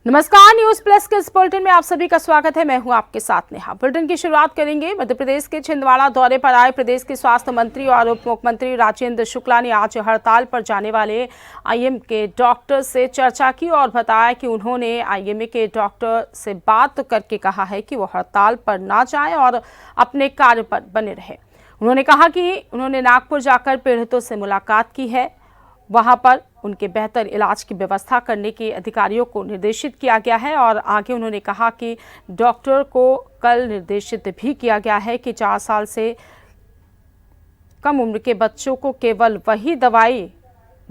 नमस्कार, news plus के इस बुलेटिन में आप सभी का स्वागत है। मैं हूं आपके साथ नेहा। बुलेटिन की शुरुआत करेंगे। मध्य प्रदेश के छिंदवाड़ा दौरे पर आए प्रदेश के स्वास्थ्य मंत्री और उप मुख्यमंत्री राजेंद्र शुक्ला ने आज हड़ताल पर जाने वाले आईएमए के डॉक्टर से चर्चा की और बताया कि उन्होंने आईएमए के डॉक्टर से बात करके कहा है कि वो हड़ताल पर ना जाएं और अपने कार्य पर बने रहे। उन्होंने कहा कि उन्होंने नागपुर जाकर पीड़ितों से मुलाकात की है, वहां पर उनके बेहतर इलाज की व्यवस्था करने के अधिकारियों को निर्देशित किया गया है। और आगे उन्होंने कहा कि डॉक्टर को कल निर्देशित भी किया गया है कि 4 साल से कम उम्र के बच्चों को केवल वही दवाई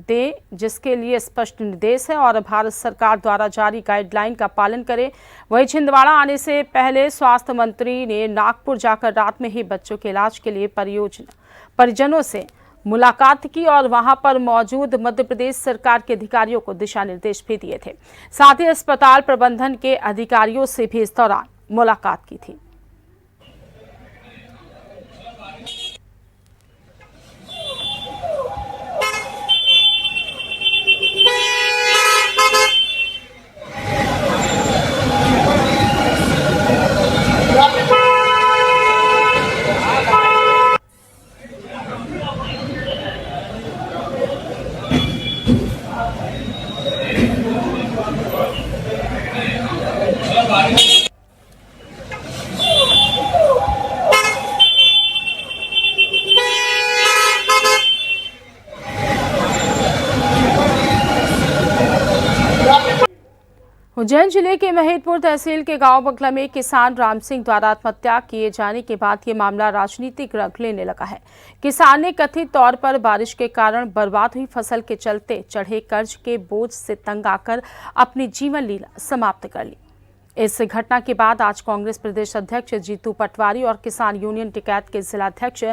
दें जिसके लिए स्पष्ट निर्देश है और भारत सरकार द्वारा जारी गाइडलाइन का पालन करें। वहीं छिंदवाड़ा आने से पहले स्वास्थ्य मंत्री ने नागपुर जाकर रात में ही बच्चों के इलाज के लिए परिजनों से मुलाकात की और वहां पर मौजूद मध्य प्रदेश सरकार के अधिकारियों को दिशा निर्देश भी दिए थे। साथ ही अस्पताल प्रबंधन के अधिकारियों से भी इस दौरान मुलाकात की थी। उज्जैन जिले के महेदपुर तहसील के गांव बगला में किसान राम सिंह द्वारा आत्महत्या किए जाने के बाद ये मामला राजनीतिक रंग लेने लगा है। किसान ने कथित तौर पर बारिश के कारण बर्बाद हुई फसल के चलते चढ़े कर्ज के बोझ से तंग आकर अपनी जीवन लीला समाप्त कर ली। इस घटना के बाद आज कांग्रेस प्रदेश अध्यक्ष जीतू पटवारी और किसान यूनियन टिकैत के जिलाध्यक्ष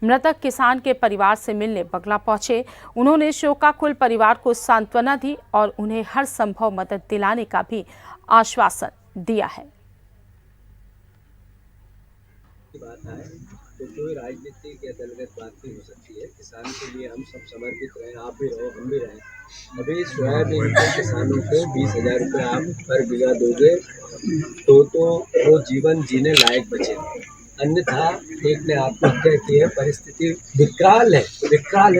मृतक किसान के परिवार से मिलने बगला पहुंचे। उन्होंने शोकाकुल परिवार को सांत्वना दी और उन्हें हर संभव मदद दिलाने का भी आश्वासन दिया है। बात है तो कोई राजनीतिक या दलगत बात नहीं हो सकती है। किसान के लिए हम सब समर्पित रहे, आप भी रहो, हम भी रहें। अभी सोयाबीन के किसानों को 20,000 रुपये आप पर बीघा दोगे तो वो जीवन जीने लायक बचे, अन्यथा एक ने आत्महत्या की है। परिस्थिति विकराल है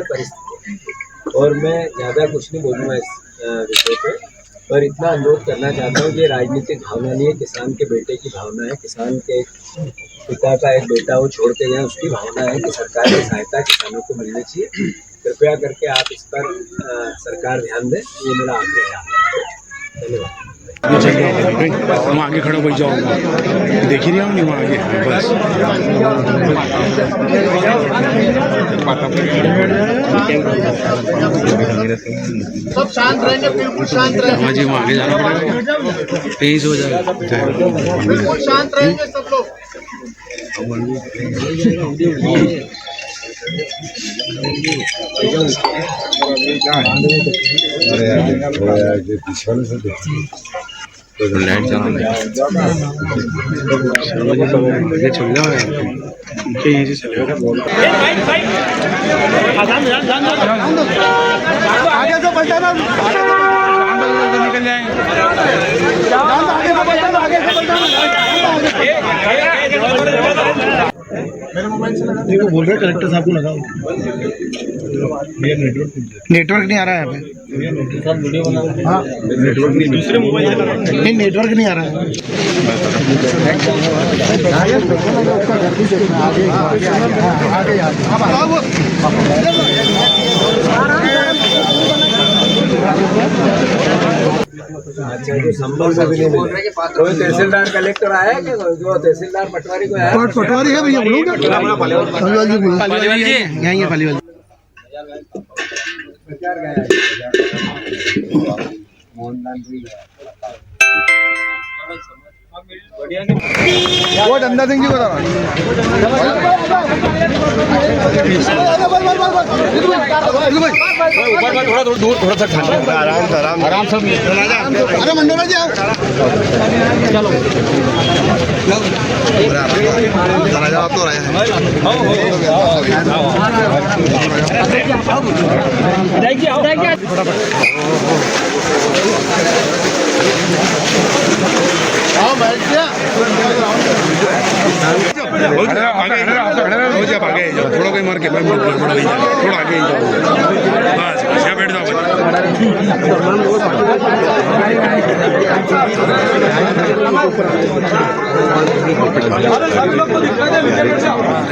परिस्थिति। और मैं ज़्यादा कुछ नहीं बोलूँगा इस विषय पे, पर इतना अनुरोध करना चाहता हूँ कि राजनीतिक भावना नहीं है, किसान के बेटे की भावना है। किसान के पिता का एक बेटा वो छोड़ के गए, उसकी भावना है कि सरकार की सहायता किसानों को मिलनी चाहिए। कृपया करके आप इस पर सरकार ध्यान दें, ये मेरा आग्रह है। धन्यवाद। वहाँ आगे खड़ा हो जाऊँगा, देख ही नहीं आऊँगी वहाँ आगे बस। सब शांत रहेंगे, बिल्कुल शांत रहेंगे। हाँ जी, वहाँ आगे जाना पड़ेगा, तेज हो जाएगा। बिल्कुल शांत रहेंगे सब लोग। लाइट चलाना चल जाओ यहीं से चलेगा। आगे से पलटाना, निकल जाएंगे। देखो बोल रहे कलेक्टर साहब को लगाओ। नेटवर्क नहीं आ रहा है यहाँ पे। हाँ नेटवर्क नहीं, दूसरे मोबाइल नहीं, नेटवर्क नहीं आ रहा है। अच्छा, जो संभव से भी नहीं मिल रहा है। कोई तहसीलदार कलेक्टर आया है कि जो तहसीलदार पटवारी को आया? पटवारी है भैया, पालीवाल जी यहीं है, पालीवाल। वो डंडा सिंह जी को ऊपर थोड़ा दूर, थोड़ा सा आराम से। अरे मंडोला जी आओ, चलो तो रहे हैं। खड़े रहो, हो जाओ, आगे ही जाओ, थोड़ा कोई मार के थोड़ा आगे ही जाओ, बस यहाँ बैठ जाओ।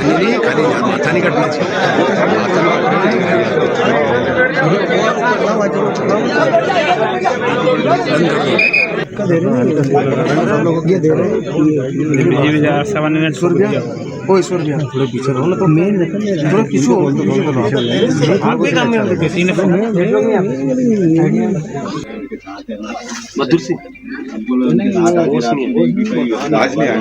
नहीं खाली माथा नहीं कटना थोड़े पीछे रहो ना तो मेन थोड़ा पीछे हो आगे काम में किसी ने मधुर से आज नहीं आया।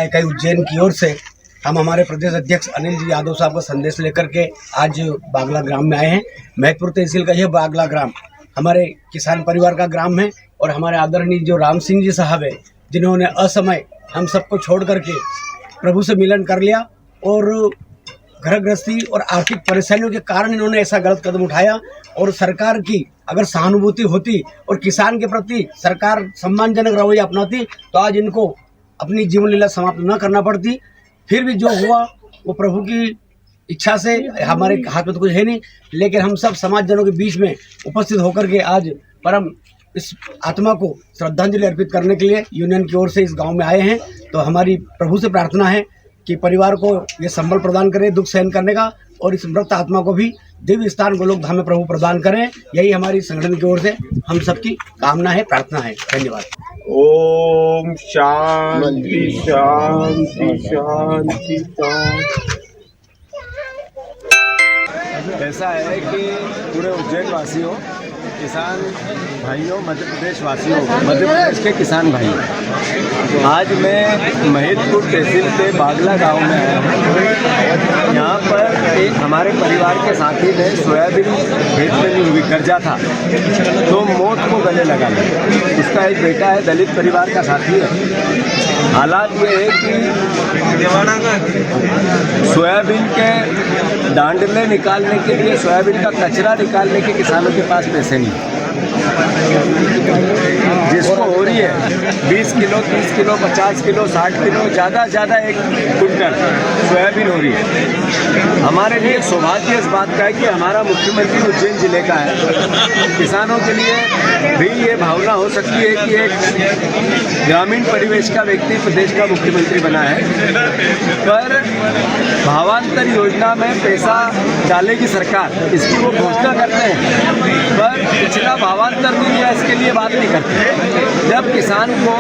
इकाई उज्जैन की ओर से हम हमारे प्रदेश अध्यक्ष अनिल जी यादव साहब का संदेश लेकर के आज बागला ग्राम में आए हैं। महतपुर तहसील का यह बागला ग्राम हमारे किसान परिवार का ग्राम है और हमारे आदरणीय जो राम सिंह जी साहब है, जिन्होंने असमय हम सबको छोड़ करके प्रभु से मिलन कर लिया और घर गृहस्थी और आर्थिक परेशानियों के कारण इन्होंने ऐसा गलत कदम उठाया। और सरकार की अगर सहानुभूति होती और किसान के प्रति सरकार सम्मानजनक रवैया अपनाती तो आज इनको अपनी जीवन लीला समाप्त न करना पड़ती। फिर भी जो हुआ वो प्रभु की इच्छा से, हमारे हाथ में तो कुछ है नहीं, लेकिन हम सब समाज जनों के बीच में उपस्थित होकर के आज परम इस आत्मा को श्रद्धांजलि अर्पित करने के लिए यूनियन की ओर से इस गांव में आए हैं। तो हमारी प्रभु से प्रार्थना है कि परिवार को ये संबल प्रदान करे दुख सहन करने का और इस मृत आत्मा को भी दिव्य स्थान गोलोक धाम में प्रभु प्रदान करें। यही हमारी संगठन की ओर से हम सबकी कामना है, प्रार्थना है। धन्यवाद। ओम शांति शांति शांति शांति। ऐसा है कि पूरे उज्जैन वासियों, किसान भाइयों, मध्य प्रदेश वासियों, मध्य प्रदेश के किसान भाई, आज मैं महिदपुर तहसील के बागला गांव में आया हूँ। यहाँ पर एक हमारे परिवार के साथी ने सोयाबीन खेत में नहीं हुई, कर्जा था तो मौत को गले लगा लिया। उसका एक बेटा है, दलित परिवार का साथी है। हालात ये है कि सोयाबीन के डांडले निकालने के लिए, सोयाबीन का कचरा निकालने के किसानों के पास पैसे नहीं। जिसको हो रही है 20 किलो, 30 किलो, 50 किलो, 60 किलो, ज़्यादा ज़्यादा 1 कुंटल सोयाबीन हो रही है। हमारे लिए सौभाग्य इस बात का है कि हमारा मुख्यमंत्री उज्जैन जिले का है। किसानों के लिए भी ये भावना हो सकती है कि एक ग्रामीण परिवेश का व्यक्ति प्रदेश का मुख्यमंत्री बना है, पर भावांतर योजना में पैसा डालेगी सरकार, इसकी वो घोषणा करते हैं, पर पिछला भावांतर नहीं दिया, इसके लिए बात नहीं करते। जब किसान को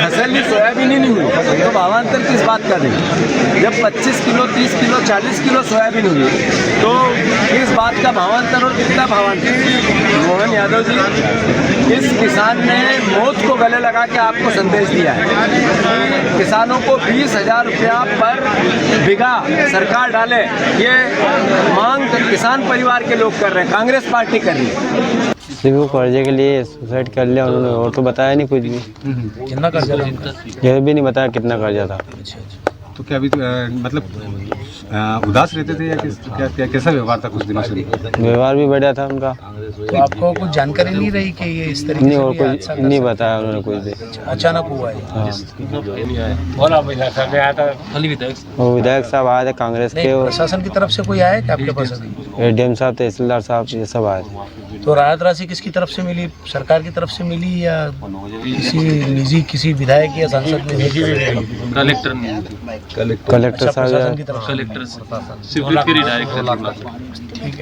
फसल में सोयाबीन ही नहीं हुई तो भावांतर किस बात का देंगे? जब 25 किलो, 30 किलो, 40 किलो सोयाबीन हुई तो किस बात का भावांतर और कितना भावांतर? मोहन यादव जी, इस किसान ने मौत को गले लगा के आपको संदेश दिया है। किसानों को 20,000 रुपया पर बीघा सरकार डाले, ये मांग किसान परिवार के लोग कर रहे हैं, कांग्रेस पार्टी कर रही है। सिर्फ कर्जे के लिए सुसाइड कर लिया उन्होंने, और तो बताया नहीं कुछ भी। कितना कर्जा था? यह भी नहीं बताया कितना कर्जा था। तो क्या अभी मतलब उदास रहते थे या क्या कैसा व्यवहार था कुछ दिनों से? व्यवहार भी बढ़िया था उनका। तो आपको कुछ जानकारी नहीं रही कि ये इस तरीके नहीं, से और ये कुछ हादसा नहीं बताया उन्होंने कुछ भी। अचानक हुआ है? हाँ। वो विधायक साहब आए थे कांग्रेस के, नहीं, प्रशासन की तरफ से कोई आया क्या आपके पास? एडीएम साहब, तहसीलदार साहब, ये सब आए थे। तो राहत राशि किसकी तरफ से मिली? सरकार की तरफ से मिली या किसी निजी, किसी विधायक या सांसद ने? कलेक्टर साहब, प्रशासन की तरफ से। ठीक है।